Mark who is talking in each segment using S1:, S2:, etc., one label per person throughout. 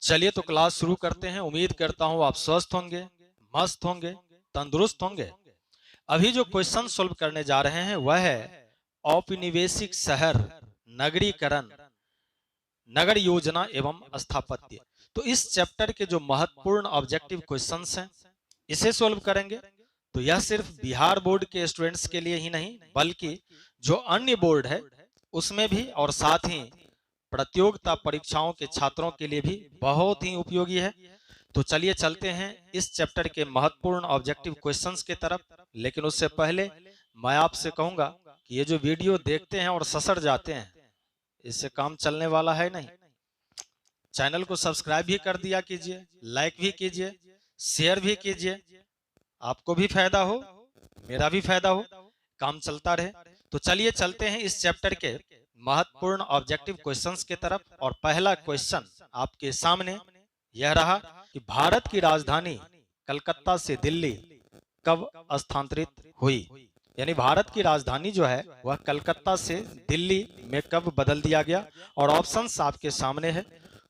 S1: चलिए तो क्लास शुरू करते हैं। उम्मीद करता हूं आप स्वस्थ होंगे, मस्त होंगे, तंदुरुस्त होंगे। अभी जो क्वेश्चन सोल्व करने जा रहे हैं वह है औपनिवेशिक शहर, नगरीकरण, नगर योजना एवं स्थापत्य। तो इस चैप्टर के जो महत्वपूर्ण ऑब्जेक्टिव क्वेश्चंस हैं इसे सोल्व करेंगे। तो यह सिर्फ बिहार बोर्ड के स्टूडेंट्स के लिए ही नहीं बल्कि जो अन्य बोर्ड है उसमें भी, और साथ ही प्रतियोगिता परीक्षाओं के छात्रों के लिए भी बहुत ही उपयोगी है। तो चलिए चलते हैं इस चैप्टर के महत्वपूर्ण ऑब्जेक्टिव क्वेश्चंस की तरफ। लेकिन उससे पहले मैं आपसे कहूंगा कि ये जो वीडियो देखते हैं और ससर जाते हैं, इससे काम चलने वाला है नहीं। चैनल को सब्सक्राइब भी कर दिया कीजिए, लाइक भी कीजिए, शेयर भी कीजिए। आपको भी फायदा हो, मेरा भी फायदा हो, काम चलता रहे। तो चलिए चलते हैं इस चैप्टर के महत्वपूर्ण ऑब्जेक्टिव क्वेश्चंस की तरफ। और पहला क्वेश्चन आपके सामने यह रहा कि भारत की राजधानी कलकत्ता से दिल्ली कब स्थानांतरित हुई। यानी भारत की राजधानी जो है वह कलकत्ता से दिल्ली में कब बदल दिया गया। और ऑप्शंस आपके सामने है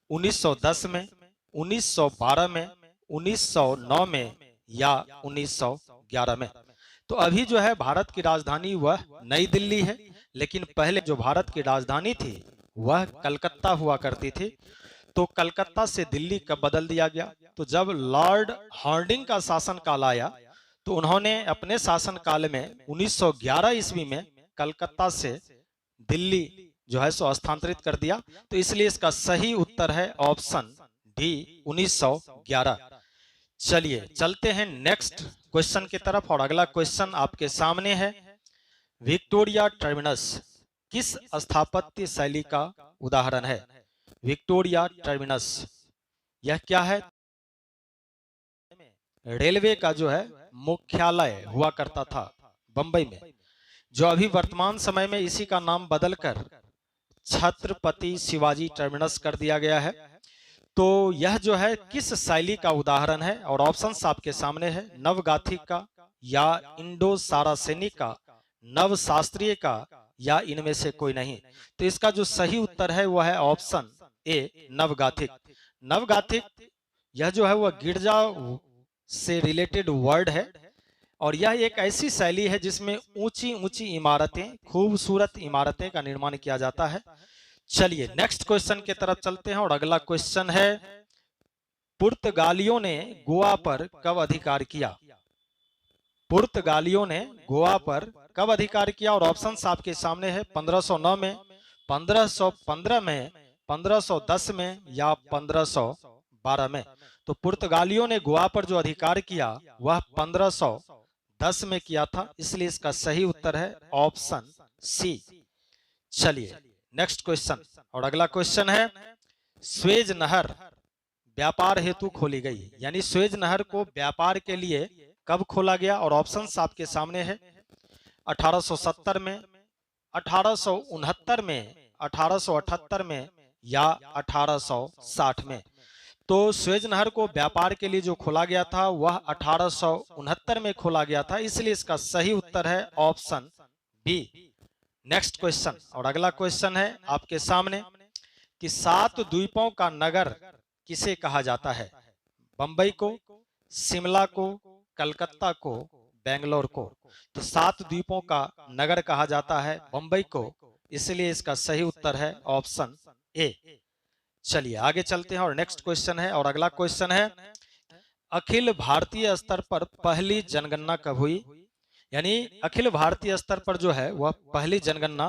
S1: 1910 में, 1912 में, 1909 में या 1911 में। तो अभी जो है भारत की राजधानी वह नई दिल्ली है, लेकिन पहले जो भारत की राजधानी थी वह कलकत्ता हुआ करती थी। तो कलकत्ता से दिल्ली कब बदल दिया गया? तो जब लॉर्ड हार्डिंग का शासनकाल आया तो उन्होंने अपने शासनकाल में 1911 ईस्वी में कलकत्ता से दिल्ली जो है सो स्थानांतरित कर दिया। तो इसलिए इसका सही उत्तर है ऑप्शन डी 1911। चलिए चलते हैं नेक्स्ट क्वेश्चन की तरफ। और अगला क्वेश्चन आपके सामने है विक्टोरिया टर्मिनस किस स्थापत्य शैली का उदाहरण है? विक्टोरिया टर्मिनस यह क्या है? रेलवे का जो है मुख्यालय हुआ करता था बंबई में, जो अभी वर्तमान समय में इसी का नाम बदलकर छत्रपति शिवाजी टर्मिनस कर दिया गया है। तो यह जो है किस शैली का उदाहरण है? और ऑप्शंस आपके सामने है नवगाथिक का, या इंडो सारासेनी का, नव शास्त्रीय का, या इनमें से कोई नहीं। तो इसका जो सही उत्तर है वह है ऑप्शन ए नवगाथिक। नवगाथिक यह जो है वह गिरजा से रिलेटेड वर्ड है, और यह एक ऐसी शैली है जिसमें ऊंची ऊंची इमारतें, खूबसूरत इमारतें का निर्माण किया जाता है। चलिए नेक्स्ट क्वेश्चन की तरफ चलते हैं। और अगला क्वेश्चन है पुर्तगालियों ने गोवा पर कब अधिकार किया? पुर्तगालियों ने गोवा पर कब अधिकार किया? और ऑप्शंस आपके सामने है 1509 में, 1515 में, 1510 में, या 1512 में। तो पुर्तगालियों ने गोवा पर जो अधिकार किया वह 1510 में किया था, इसलिए इसका सही उत्तर है ऑप्शन सी। चलिए नेक्स्ट क्वेश्चन। और अगला क्वेश्चन है स्वेज नहर व्यापार हेतु खोली गई, यानी स्वेज नहर को व्यापार के लिए कब खोला गया? और ऑप्शंस आपके सामने है 1870 में, 1869 में, 1878 में, या 1860 में। तो स्वेज नहर को व्यापार के लिए जो खोला गया था वह 1869 में खोला गया था, इसलिए इसका सही उत्तर है ऑप्शन बी। Next question. और अगला क्वेश्चन है आपके सामने कि 7 द्वीपों का नगर किसे कहा जाता है? बंबई को, शिमला को, कलकत्ता को, बेंगलोर को। तो 7 द्वीपों का नगर कहा जाता है बंबई को, इसलिए इसका सही उत्तर है ऑप्शन ए। चलिए आगे चलते हैं और नेक्स्ट क्वेश्चन है। और अगला क्वेश्चन है अखिल भारतीय स्तर पर पहली जनगणना कब हुई? यानी अखिल भारतीय स्तर पर जो है वह पहली जनगणना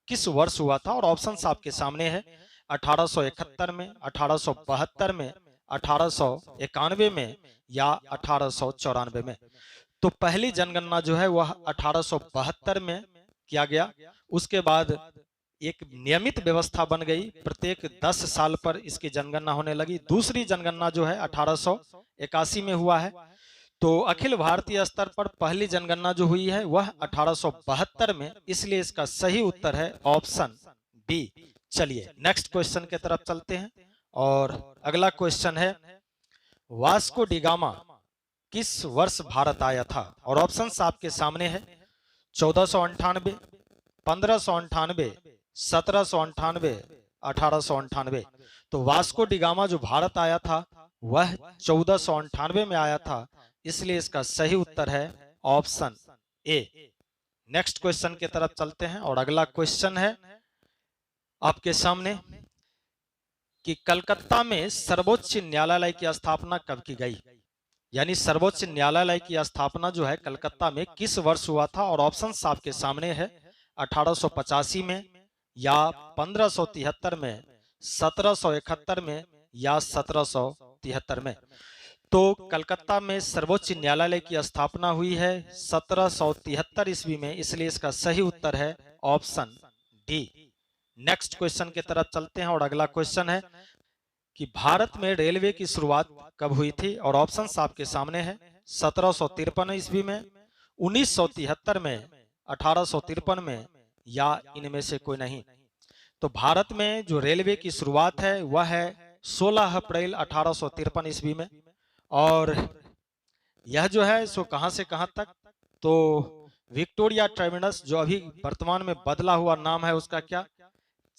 S1: किस वर्ष हुआ था? और ऑप्शंस आपके सामने है 1871 में, 1872 में, 1891 में, या 1894 में। तो पहली जनगणना जो है वह 1872 में किया गया। उसके बाद एक नियमित व्यवस्था बन गई, प्रत्येक 10 साल पर इसकी जनगणना होने लगी। दूसरी जनगणना जो है 1881 में हुआ है। तो अखिल भारतीय स्तर पर पहली जनगणना जो हुई है वह 1872 में, इसलिए इसका सही उत्तर है ऑप्शन बी। चलिए नेक्स्ट क्वेश्चन की तरफ चलते हैं। और अगला क्वेश्चन है वास्को डी गामा किस वर्ष भारत आया था? और ऑप्शंस आपके सामने है 1498, 1598, 1798, 1898। तो वास्को डी गामा जो भारत आया था वह 1498 में आया था, इसलिए इसका सही उत्तर है ऑप्शन ए। नेक्स्ट क्वेश्चन की तरफ चलते हैं और अगला क्वेश्चन है आपके सामने कि कलकत्ता में सर्वोच्च न्यायालय की स्थापना कब की गई। यानी सर्वोच्च न्यायालय की स्थापना जो है कलकत्ता में किस वर्ष हुआ था, और ऑप्शन आपके सामने है 1885 में या 1573 में, 1771 में या 1773 में। तो कलकत्ता में सर्वोच्च न्यायालय की स्थापना हुई है 1773 ईस्वी में, इसलिए इसका सही उत्तर है ऑप्शन डी। नेक्स्ट क्वेश्चन की तरफ चलते हैं और अगला क्वेश्चन है कि भारत में रेलवे की शुरुआत कब हुई थी, और ऑप्शन आपके सामने है 1753 ईस्वी में, 1973 में, 1853 में या इनमें से कोई नहीं। तो भारत में जो रेलवे की शुरुआत है वह है 16 अप्रैल 1853 ईस्वी में, और यह जो है सो कहां से कहां तक, तो विक्टोरिया टर्मिनस जो अभी वर्तमान में बदला हुआ नाम है उसका क्या,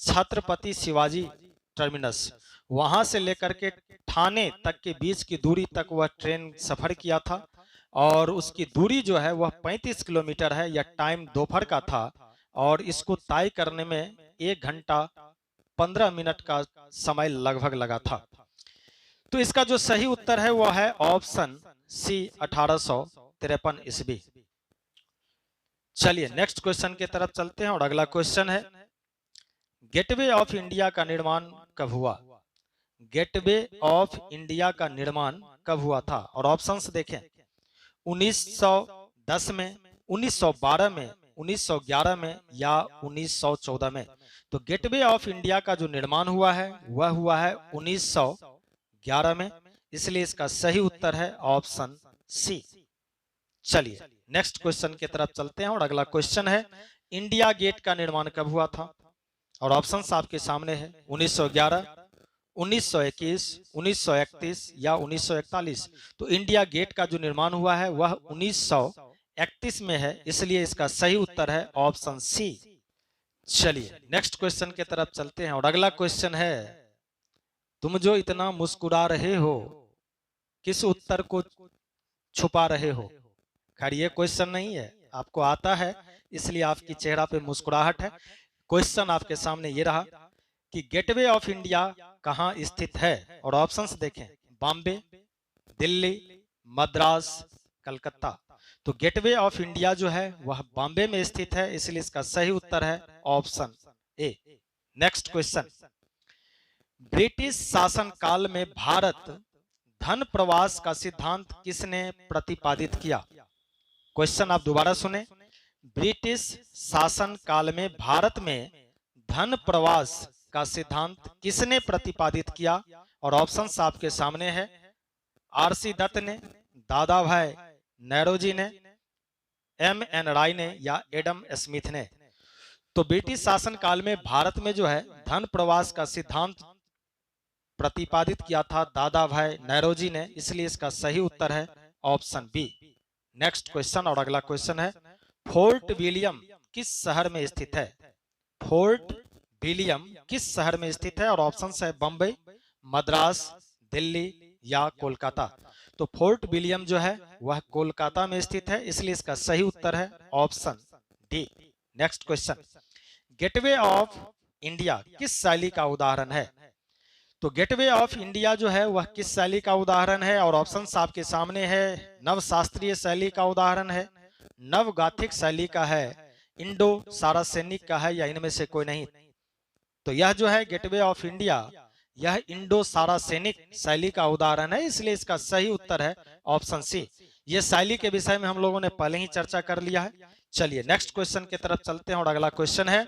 S1: छत्रपति शिवाजी टर्मिनस, वहां से लेकर के ठाणे तक के बीच की दूरी तक वह ट्रेन सफर किया था, और उसकी दूरी जो है वह 35 किलोमीटर है। यह टाइम दोपहर का था और इसको तय करने में 1 घंटा 15 मिनट का समय लगभग लगा था। तो इसका जो सही उत्तर है वह है ऑप्शन सी 1853 ईस्वी। चलिए नेक्स्ट क्वेश्चन की तरफ चलते हैं और अगला क्वेश्चन है गेटवे ऑफ इंडिया का निर्माण कब हुआ। गेटवे ऑफ इंडिया का निर्माण कब हुआ था, और ऑप्शंस देखें 1910 में, 1912 में, 1911 में या 1914 में। तो गेटवे ऑफ इंडिया का जो निर्माण हुआ है वह हुआ है 1911 में, इसलिए इसका सही उत्तर है ऑप्शन सी। चलिए नेक्स्ट क्वेश्चन की तरफ चलते हैं और अगला क्वेश्चन है इंडिया गेट का निर्माण कब हुआ था, और ऑप्शंस आपके सामने है 1911, 1921, 1931 या 1941। तो इंडिया गेट का जो निर्माण हुआ है वह 1931 में है, इसलिए इसका सही उत्तर है ऑप्शन सी। चलिए नेक्स्ट क्वेश्चन की तरफ चलते हैं और अगला क्वेश्चन है तुम जो इतना मुस्कुरा रहे हो किस उत्तर को छुपा रहे हो। खैर ये क्वेश्चन नहीं है, आपको आता है इसलिए आपकी चेहरा पे मुस्कुराहट है। क्वेश्चन आपके सामने ये रहा कि गेटवे ऑफ इंडिया कहां स्थित है, और ऑप्शंस देखें बॉम्बे, दिल्ली, मद्रास, कलकत्ता। तो गेटवे ऑफ इंडिया जो है वह बॉम्बे में स्थित है, इसलिए इसका सही उत्तर है option A. Next question British शासन काल में भारत धन प्रवास का सिद्धांत किसने प्रतिपादित किया। क्वेश्चन आप दोबारा सुने, ब्रिटिश शासन काल में भारत में धन प्रवास का सिद्धांत किसने प्रतिपादित किया, और ऑप्शंस आपके सामने है आरसी दत्त ने, दादा भाई नौरोजी ने, एम.एन. राय ने या एडम स्मिथ ने। तो ब्रिटिश शासन काल में भारत में जो है धन प्रवास का सिद्धांत प्रतिपादित किया था दादा भाई नौरोजी ने, इसलिए इसका सही उत्तर है ऑप्शन बी। नेक्स्ट क्वेश्चन और अगला क्वेश्चन है फोर्ट विलियम किस शहर में स्थित है। फोर्ट विलियम किस शहर में स्थित है, और ऑप्शन है बंबई, मद्रास, दिल्ली या कोलकाता। तो फोर्ट विलियम जो है वह कोलकाता में स्थित है, इसलिए इसका सही उत्तर है option D. Next question gateway of India किस शैली का उदाहरण है। तो गेटवे ऑफ इंडिया जो है वह किस शैली का उदाहरण है, और ऑप्शंस आपके सामने है नव शास्त्रीय शैली का उदाहरण है, नव गाथिक शैली का है, इंडो सारासेनिक का है या इनमें से कोई नहीं। तो यह जो है गेटवे ऑफ इंडिया यह इंडो सारासेनिक शैली का उदाहरण है, इसलिए इसका सही उत्तर है ऑप्शन सी। यह शैली के विषय में हम लोगों ने पहले ही चर्चा कर लिया है। चलिए नेक्स्ट क्वेश्चन की तरफ चलते हैं और अगला क्वेश्चन है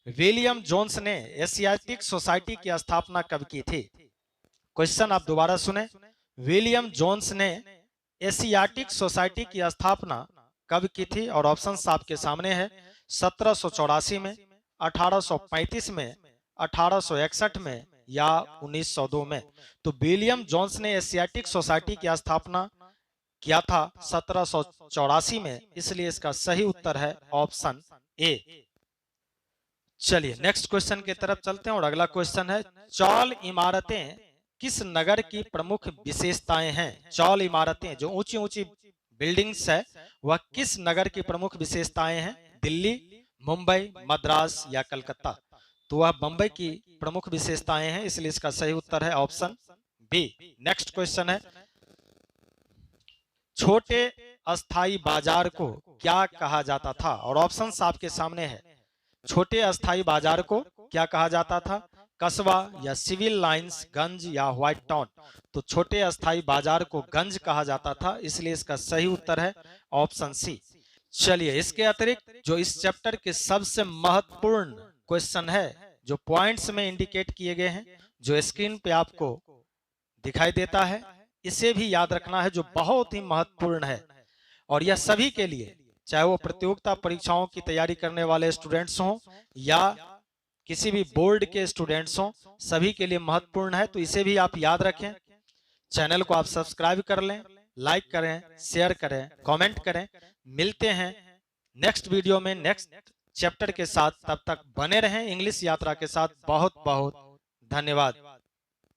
S1: विलियम जोन्स ने एशियाटिक सोसाइटी की स्थापना कब की थी। क्वेश्चन आप दोबारा सुने, विलियम जोन्स ने एशियाटिक सोसाइटी की स्थापना कब की थी, और ऑप्शंस आपके सामने है 1784 में, 1835 में, 1861 में या 1902 में। तो विलियम जोन्स ने एशियाटिक सोसाइटी की स्थापना किया था 1784 में, इसलिए इसका सही उत्तर है ऑप्शन ए। चलिए नेक्स्ट क्वेश्चन की तरफ चलते हैं और अगला क्वेश्चन है, चौल इमारतें किस नगर की प्रमुख विशेषताएं हैं? चौल इमारतें जो ऊंची ऊंची बिल्डिंग्स है वह किस नगर की प्रमुख विशेषताएं हैं? दिल्ली, मुंबई, मद्रास या कलकत्ता? तो वह बंबई की प्रमुख विशेषताएं हैं, इसलिए इसका सही उत्तर है ऑप्शन बी। नेक्स्ट क्वेश्चन है, छोटे अस्थाई बाजार को क्या कहा जाता था? और ऑप्शंस आपके सामने है। छोटे अस्थाई बाजार को क्या कहा जाता था? कस्बा या सिविल लाइंस, गंज या व्हाइट टाउन? तो छोटे अस्थाई बाजार को गंज कहा जाता था, इसलिए इसका सही उत्तर है ऑप्शन सी। चलिए इसके अतिरिक्त जो इस चैप्टर के सबसे महत्वपूर्ण क्वेश्चन है, जो पॉइंट्स में इंडिकेट किए गए हैं, जो स्क्रीन पे आपको दिखाई देता है, इसे भी याद रखना है, जो बहुत ही महत्वपूर्ण है। और यह सभी के लिए, चाहे वो प्रतियोगिता परीक्षाओं की तैयारी करने वाले स्टूडेंट्स हों या किसी भी बोर्ड के स्टूडेंट्स हों, सभी के लिए महत्वपूर्ण है। तो इसे भी आप याद रखें। चैनल को आप सब्सक्राइब कर लें, लाइक करें, शेयर करें, कमेंट करें। मिलते हैं नेक्स्ट वीडियो में नेक्स्ट चैप्टर के साथ। तब तक बने रहें इंग्लिश यात्रा के साथ। बहुत बहुत धन्यवाद।